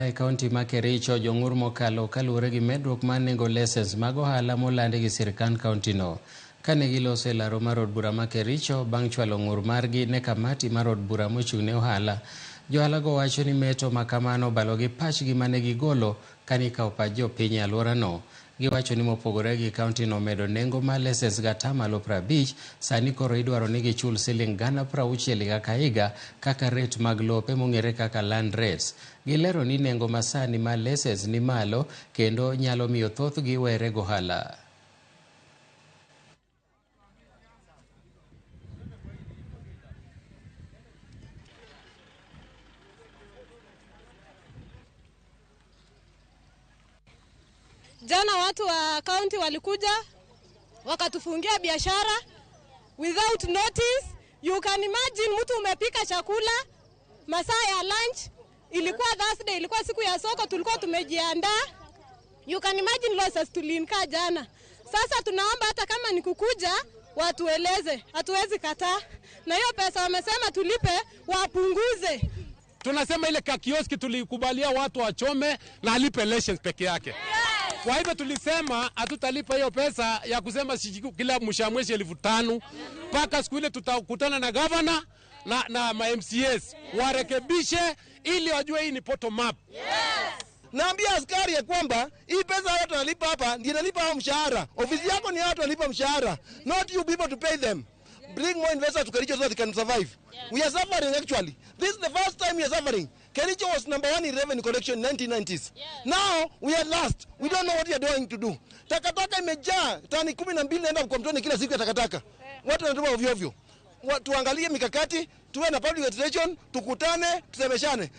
E kaunti ma Kericho jong'ur mokalo kaluwore gi medruok mar nengo license mag ohala molandi gi sirkand kauntino. Kane giloso e laro mar od bura ma Kericho bang' chwalo ng'ur margi ne kamati mar od bura mochung' ne ohala, johalago wacho ni meto makamano obalo gi pachgi mane gigolo kane ikawo pach jopiny e alworano. Giwacho ni mopogore gi kauntino medo nengo mar license gatamalo 50, sani koro idwaro ni gichul siling 60,000 higa ka higa kaka rate mag lope mong'ere kaka land rates. Gilero ni nengo masani mar license ni malo kendo nyalo miyo thothgi were gohala. Jana watu wa kaunti walikuja wakatufungia biashara without notice. You can imagine mtu umepika chakula masaa ya lunch, ilikuwa Thursday, ilikuwa siku ya soko, tulikuwa tumejiandaa. You can imagine losses tulinka jana. Sasa tunaomba hata kama ni kukuja watueleze, hatuwezi kataa. Na hiyo pesa wamesema tulipe wapunguze. Tunasema ile kioski tulikubalia watu wachome na alipe license peke yake. Kwa hivyo tulisema hatutalipa hiyo pesa ya kusema kila mwisho wa mwezi 5,000 mpaka siku ile tutakutana na governor na ma MCAs warekebishe ili wajue hii ni bottom up. Naambia askari ya kwamba hii pesa watu wanalipa hapa ndio inalipa hao mshahara. Ofisi yako ni watu wanalipa mshahara, not you people to pay them. Bring more investors to Kericho so they can survive. We are suffering actually. This is the first time we are suffering. Kericho was number 1 in revenue collection in 1990s. Now we are last. We don't know what we are going to do. Takataka imejaa, tani 12 naenda kwa mtoni kila siku ya takataka. Watu wanatupa ovyo ovyo. Tuangalie mikakati, tuwe na public administration, tukutane, tusemeshane.